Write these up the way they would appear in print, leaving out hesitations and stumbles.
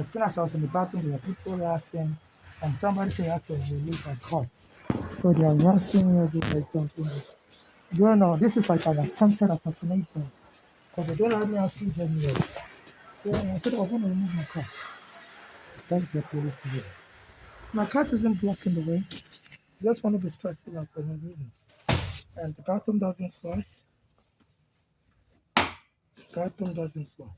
as soon as I was in the bathroom, there were people laughing, and somebody said I had to release my car. So they are rushing me everywhere, jumping. You know, this is like an attempted assassination. Because they don't have me out keys anyway. Yeah, I said I was going to remove my car. That's the police today. My car isn't blocking the way. Just want to be stressing out for no reason. And the bathroom doesn't flush. The bathroom doesn't flush.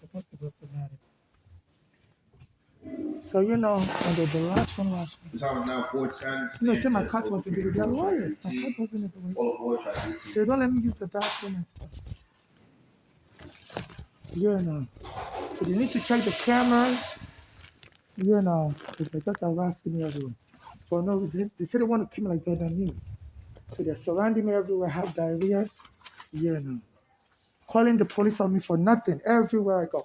Supposed to go to that. So, you know, and the last one was, now 410. you know, say my cat was in the way. They're lawyers. My cat wasn't in the way. They don't let me use the bathroom and stuff. You know. So they need to check the cameras. You know, they're just harassing me everywhere. For no reason. They say they want to kill me like Jordan Neal. So they're surrounding me everywhere. I have diarrhea. You know. Calling the police on me for nothing everywhere I go.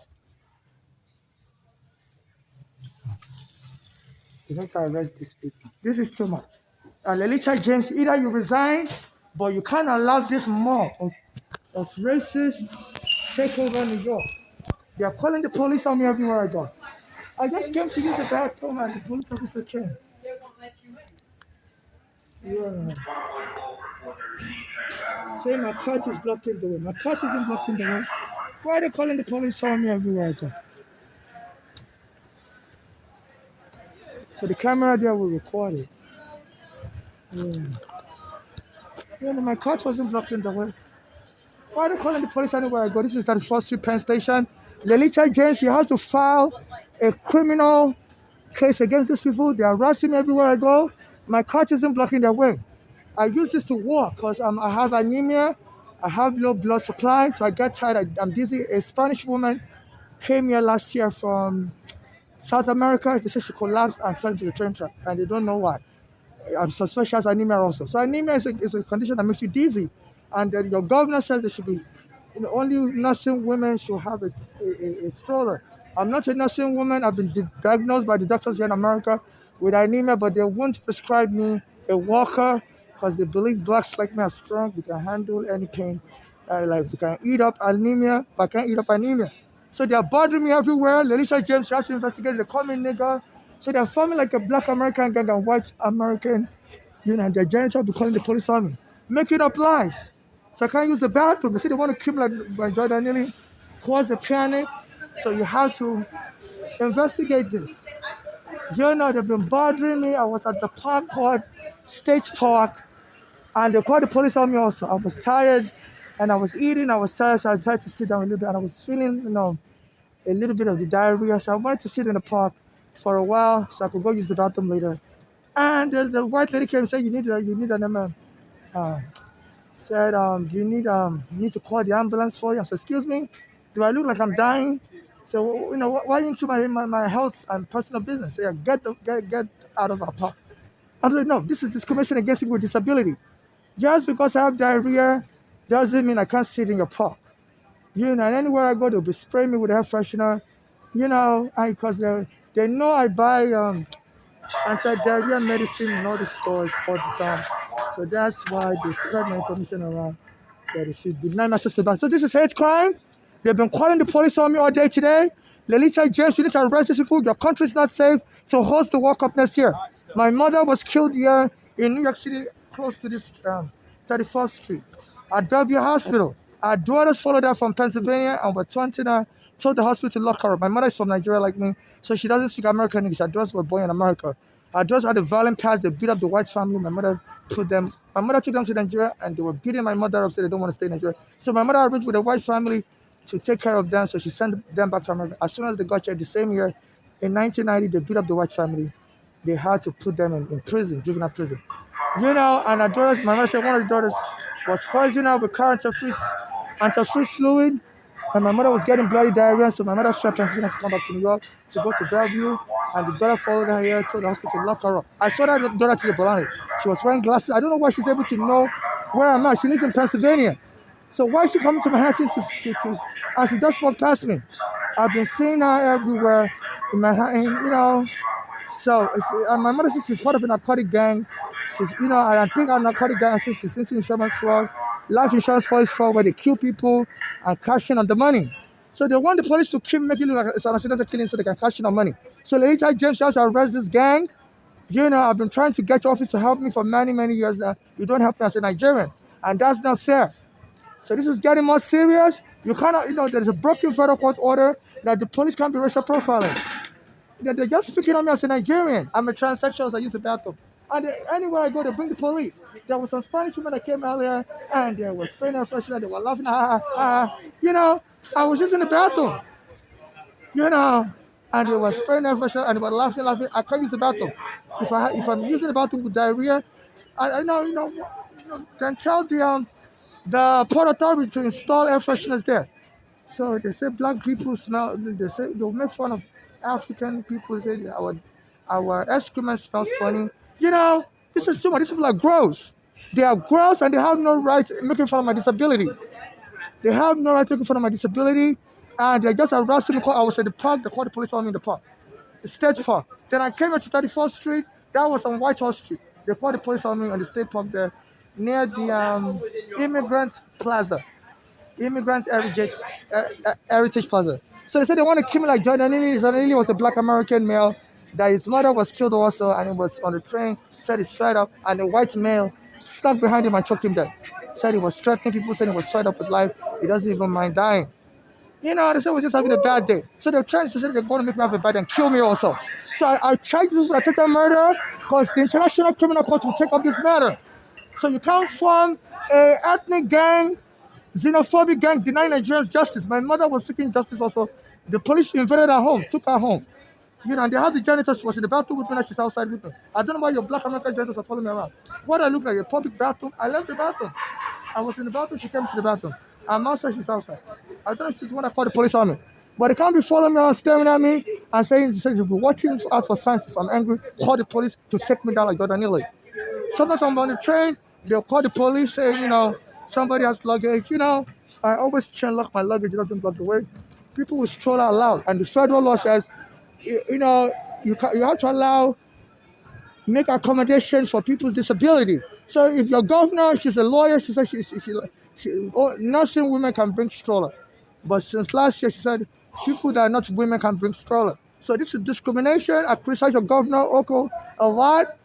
They need to arrest these people. This is too much. Lelita James, either you resign, but you can't allow this mob of racists take over New York. They are calling the police on me everywhere I go. I just came to use the bathroom and the police officer came. They won't let you in. Yeah. Say my cart is blocking the way. My cart isn't blocking the way. Why are they calling the police on me everywhere I go? So the camera there will record it. Yeah. Yeah, no, my cart wasn't blocking the way. Why are they calling the police anywhere I go? This is 34th Street Penn Station. Lelita James, you have to file a criminal case against these people. They are harassing me everywhere I go. My cart isn't blocking their way. I use this to walk because I have anemia. I have low blood supply, so I get tired. I'm dizzy. A Spanish woman came here last year from South America. They said she collapsed and fell into the train track, and they don't know why. I'm suspicious she has anemia also. So anemia is a condition that makes you dizzy, and your governor says there should be, only nursing women should have a stroller. I'm not a nursing woman. I've been diagnosed by the doctors here in America with anemia, but they won't prescribe me a walker because they believe blacks like me are strong. We can handle any pain. Like we can eat up anemia, but I can't eat up anemia. So they're bothering me everywhere. Lelita James, you have to investigate. They call me nigger. So they're forming like a black American gang and white American, and their janitor will be calling the police on me. Making up lies. So I can't use the bathroom. They say they want to kill me like Jordan Neely, cause a panic. So you have to investigate this. They've been bothering me. I was at the park called State Park, and they called the police on me also. I was tired, and I was eating. I was tired, so I tried to sit down a little bit, and I was feeling, a little bit of the diarrhea. So I wanted to sit in the park for a while, so I could go use the bathroom later. And the white lady came and said, "You need an said, do you need to call the ambulance for you?" I said, "Excuse me, do I look like I'm dying?" So, why into my health and personal business? So, get out of our park. I was like, "No, this is discrimination against people with disability. Just because I have diarrhea doesn't mean I can't sit in your park. And anywhere I go, they'll be spraying me with air freshener, because they know I buy anti-diarrhea medicine in all the stores all the time. So that's why they spread my information around that it should be not access to that. So this is hate crime. They've been calling the police on me all day today. Lelita James, you need to arrest these people. Your country is not safe to host the World Cup next year. My mother was killed here in New York City, close to this 34th Street, at Bellevue Hospital. Our daughters followed her from Pennsylvania and were taunting her, told the hospital to lock her up. My mother is from Nigeria like me, so she doesn't speak American English. Our daughters were born in America. Our daughters had a violent past. They beat up the white family. My mother took them to Nigeria, and they were beating my mother up, so they don't want to stay in Nigeria. So my mother arranged with the white family to take care of them, so she sent them back to America. As soon as they got here the same year, in 1990, they beat up the white family. They had to put them in prison, juvenile prison. And our daughters, my mother said one of the daughters was poisoned out with car antifreeze fluid, and my mother was getting bloody diarrhea, so my mother fled Pennsylvania to come back to New York to go to Bellevue, and the daughter followed her here, told the hospital to lock her up. I saw that daughter to the Bolani. She was wearing glasses. I don't know why she's able to know where I'm at. She lives in Pennsylvania. So why is she coming to Manhattan and she just walked past me? I've been seeing her everywhere in Manhattan, So my mother says she's part of a narcotic gang. I think our narcotic gang, since she's into insurance fraud, life insurance policy fraud where they kill people and cash in on the money. So they want the police to keep making it look like it's an accidental killing so they can cash in on money. So later, James has to arrest this gang. I've been trying to get your office to help me for many, many years now. You don't help me as a Nigerian. And that's not fair. So this is getting more serious. You cannot, there's a broken federal court order that the police can't be racial profiling. They're just speaking on me as a Nigerian. I'm a transsexual, so I use the bathroom. And anywhere I go, they bring the police. There was some Spanish women that came earlier, and they were spraying air freshener. They were laughing, I was just in the bathroom, and they were spraying air freshener, and they were laughing. I can't use the bathroom. If I'm using the bathroom with diarrhea, I know, then tell the Port Authority to install air fresheners there. So they say black people smell. They say they'll make fun of African people. Say that our excrement smells funny. This is too much. This is like gross. They are gross and they have no right making fun of my disability. They have no right making fun of my disability, and they just harassing me. I was at the park. They called the police on me in the park, the State Park. Then I came into 34th Street. That was on Whitehall Street. They called the police on me on the State Park there, near the Immigrants Plaza. Immigrants Heritage Plaza. So they said they want to kill me like Jordan Lily. Jordan Lily was a black American male that his mother was killed also, and he was on the train, said he straight up, and a white male stuck behind him and choked him dead. Said he was threatening people, said he was straight up with life. He doesn't even mind dying. They said he was just having a bad day. So they're trying to say they're going to make me have a bad day and kill me also. So I tried to take that murder because the International Criminal Court will take up this matter. So you can't form a ethnic gang, xenophobic gang denying Nigerians justice. My mother was seeking justice also. The police invaded her home, took her home. And they had the janitors. She was in the bathroom with me, and she's outside with me. I don't know why your black American janitors are following me around. What I look like, a public bathroom? I left the bathroom. I was in the bathroom, she came to the bathroom. I'm outside, she's outside. I don't know if she's the one that called the police on me. But they can't be following me around, staring at me, and saying you'll be watching out for signs. If I'm angry, call the police to take me down like Jordan Neely. Sometimes I'm on the train, they'll call the police saying, somebody has luggage. I always try and lock my luggage, it doesn't block the way. People will stroll out loud, and the federal law says, you have to make accommodations for people's disability. So if your governor, she's a lawyer, she said nursing women can bring stroller. But since last year, she said people that are not women can bring stroller. So this is discrimination. I criticize your governor, Oko, a lot.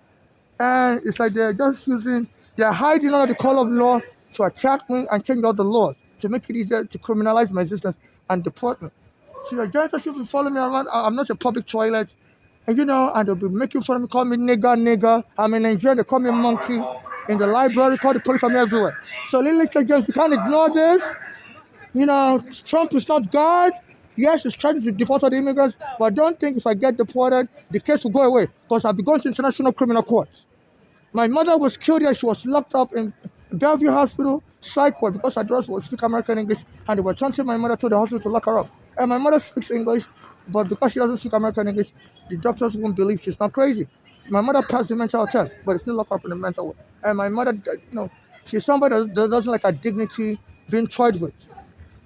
And it's like they're hiding under the color of law to attack me and change all the laws to make it easier to criminalize my existence and deport me. So your janitors should be following me around. I'm not a public toilet. And they'll be making fun of me, call me nigger. I'm in Nigeria, they call me monkey. In the library, call the police on me everywhere. So Lily James, you can't ignore this. Trump is not God. Yes, he's trying to deport all the immigrants, but I don't think if I get deported, the case will go away because I'll be going to international criminal courts. My mother was killed here. She was locked up in Bellevue Hospital, psych ward, because her daughter would speak American English, and they were taunting my mother to the hospital to lock her up. And my mother speaks English, but because she doesn't speak American English, the doctors won't believe she's not crazy. My mother passed the mental test, but it's still locked up in the mental ward. And my mother, she's somebody that doesn't like her dignity being toyed with.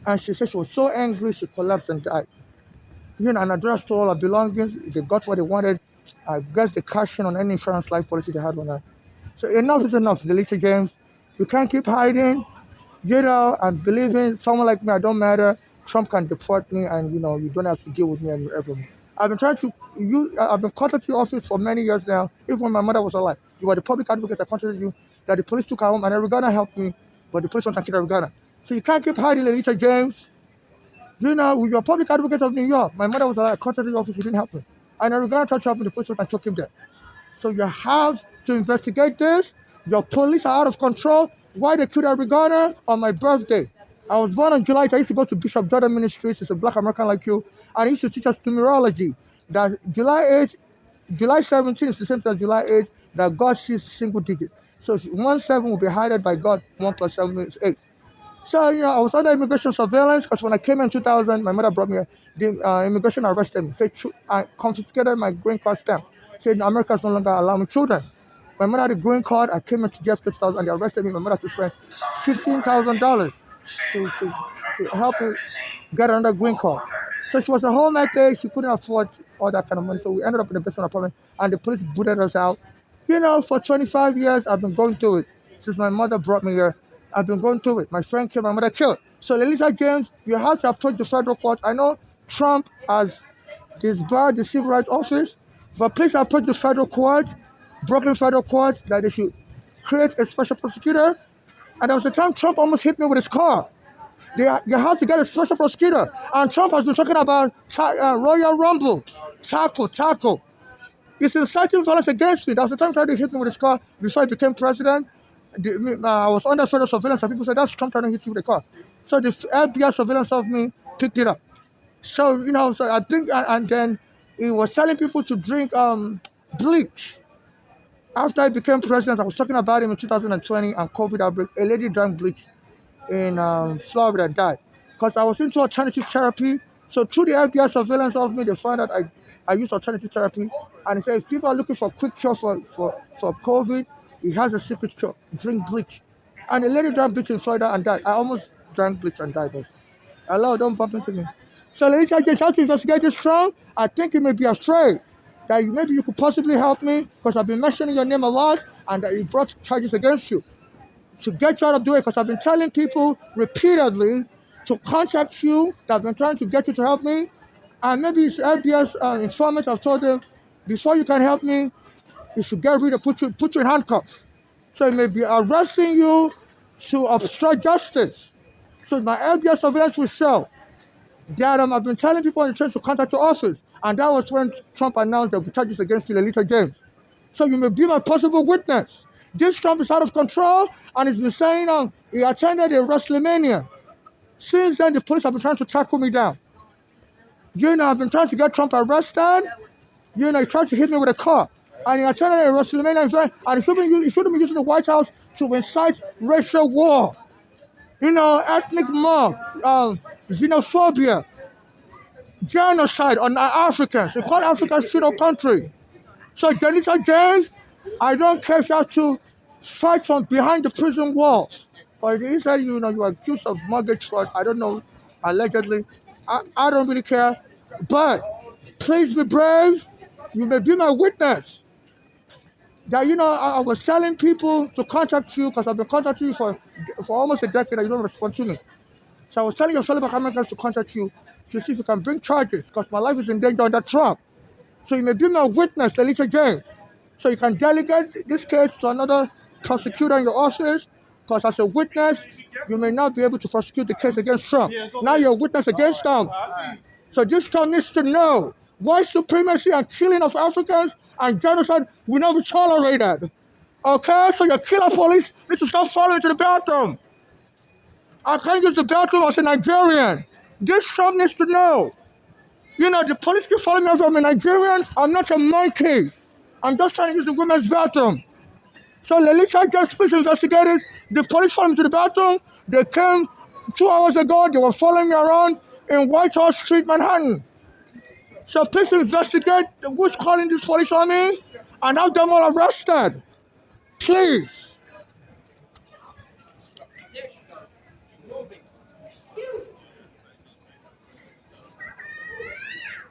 And she said she was so angry, she collapsed and died. And addressed all her belongings. They got what they wanted. I guess they cashed in on any insurance life policy they had on her. So enough is enough, Delita James. You can't keep hiding, and believing someone like me, I don't matter. Trump can deport me, and you don't have to deal with me anymore. I've been contacting your office for many years now, even when my mother was alive. You were the public advocate that contacted you, that the police took her home, and Regana helped me, but the police want to kill Regana. So you can't keep hiding, Delita James. You're a public advocate of New York. My mother was alive, I contacted your office, you didn't help me. And Regana tried to help me, the police went and choke him dead. So you have to investigate this. Your police are out of control. Why they killed Regana on my birthday? I was born on July 8th. I used to go to Bishop Jordan Ministries. It's a black American like you. And he used to teach us numerology. That July 17th is the same as July 8th, that God sees single digit. So 17 will be hidden by God. 1 plus 7 is 8. So, I was under immigration surveillance because when I came in 2000, my mother brought me here. The immigration arrested me. I confiscated my green card stamp. Said America is no longer allowing children. My mother had a green card. I came into JFK 2000 and they arrested me. My mother had to spend $15,000 to help me get another green card. So she was a home that day. She couldn't afford all that kind of money. So we ended up in a basement apartment and the police booted us out. For 25 years, I've been going through it since my mother brought me here. I've been going through it. My friend killed, my mother killed. So Letitia James, you have to approach the federal court. I know Trump has disbarred the civil rights office, but please approach the federal court, Brooklyn federal court, that they should create a special prosecutor. And there was a time Trump almost hit me with his car. You have to get a special prosecutor. And Trump has been talking about Royal Rumble, Taco. He's inciting violence against me. There was a time he tried to hit me with his car before he became president. I was under federal surveillance, and people said that's Trump trying to hit you with a car. So the FBI surveillance of me picked it up. So so I think, and then he was telling people to drink bleach. After I became president, I was talking about him in 2020 and COVID outbreak. A lady drank bleach in Florida and died because I was into alternative therapy. So through the FBI surveillance of me, they found out I use alternative therapy, and they said if people are looking for a quick cure for COVID, he has a secret cure. Drink bleach. And a lady drank bleach in Florida and died. I almost drank bleach and died. But hello, don't bump into me. So ladies, I just have to investigate this from. I think you may be afraid that maybe you could possibly help me because I've been mentioning your name a lot and that you brought charges against you. To get you out of the way, because I've been telling people repeatedly to contact you that I've been trying to get you to help me. And maybe it's LBS informant. I've told them, before you can help me, you should get rid of, put you in handcuffs. So it may be arresting you to obstruct justice. So my LBS surveillance will show that I've been telling people in the church to contact your office. And that was when Trump announced the charges against you, Letitia James. So you may be my possible witness. This Trump is out of control, and he's been saying he attended a WrestleMania. Since then, the police have been trying to track me down. I've been trying to get Trump arrested. He tried to hit me with a car. And he attended a WrestleMania, and he shouldn't be using the White House to incite racial war. Ethnic mob, xenophobia, genocide on Africans. They call Africa a pseudo country. So, Letitia James, I don't care if you have to fight from behind the prison walls. But he said, you are accused of mortgage fraud. I don't know, allegedly. I don't really care. But please be brave. You may be my witness. That, I was telling people to contact you because I've been contacting you for almost a decade and you don't respond to me. So I was telling your fellow Black Americans to contact you to see if you can bring charges because my life is in danger under Trump. So you may be my witness, Letitia James. So you can delegate this case to another prosecutor in your office because as a witness, you may not be able to prosecute the case against Trump. Now you're a witness against Trump. So this Trump needs to know white supremacy and killing of Africans and genocide will not be tolerated. Okay? So your killer police need to stop following to the bathroom. I can't use the bathroom as a Nigerian. This Trump needs to know. The police keep following me as I'm a Nigerian. I'm not a monkey. I'm just trying to use the women's bathroom. So Letitia James, please investigate it. The police followed me to the bathroom. They came 2 hours ago. They were following me around in Whitehall Street, Manhattan. So please investigate who's calling this police on me and have them all arrested. Please.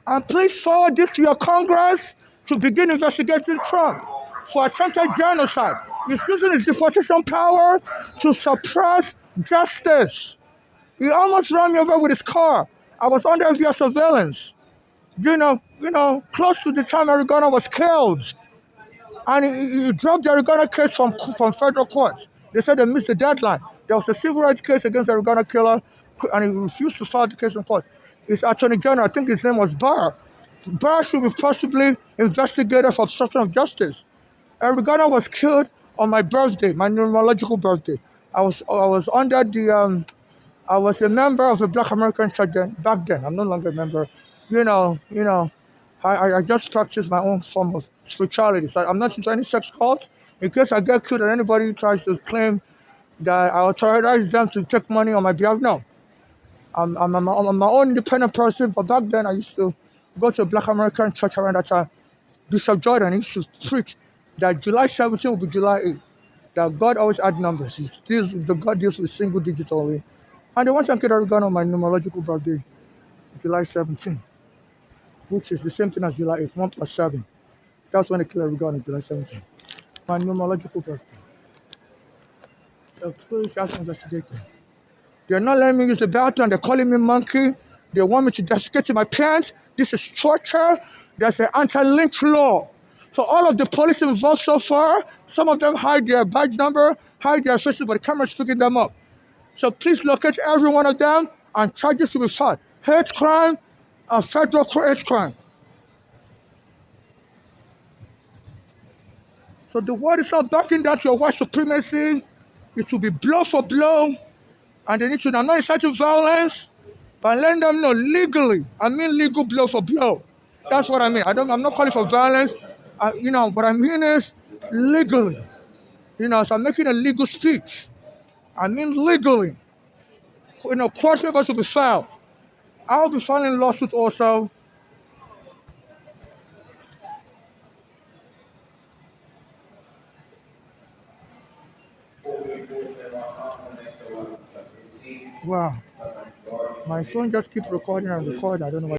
And please forward this to your Congress to begin investigating Trump for attempted genocide. He's using his deportation power to suppress justice. He almost ran me over with his car. I was under FBI surveillance. Close to the time Eric Garner was killed. And he dropped the Eric Garner case from federal court. They said they missed the deadline. There was a civil rights case against the Eric Garner killer, and he refused to file the case in court. His attorney general, I think his name was Barr. Barr should be possibly investigated for obstruction of justice. Eric Garner was killed on my birthday, my numerological birthday. I was under the I was a member of the Black American Church back then. I'm no longer a member. I just practice my own form of spirituality. So I'm not into any sex cults. In case I get killed and anybody tries to claim that I authorize them to take money on my behalf, no. I'm my own independent person, but back then I used to go to a Black American church around that time. Bishop Jordan used to preach that July 17th will be July 8th. That God always adds numbers. God deals with single digits only. And they want to get Eric Garner on my numerological birthday, July 17th, which is the same thing as July 8th, 1 plus 7. That's when they killed Eric Garner, July 17th. My numerological birthday. So please have to investigate them. They're not letting me use the bathroom. They're calling me monkey. They want me to defecate in my pants. This is torture. There's an anti-lynch law. So all of the police involved so far, some of them hide their badge number, hide their faces, but the camera's picking them up. So please locate every one of them and charges to be filed. Hate crime and federal hate crime. So the world is not backing down to your white supremacy. It will be blow for blow. And they need to not incite violence, but letting them know legally. I mean legal blow for blow. That's what I mean. I'm not calling for violence. What I mean is legally. So I'm making a legal speech. I mean legally. Court papers will be filed. I'll be filing a lawsuit also. Wow. My phone just keeps recording and recording. I don't know why.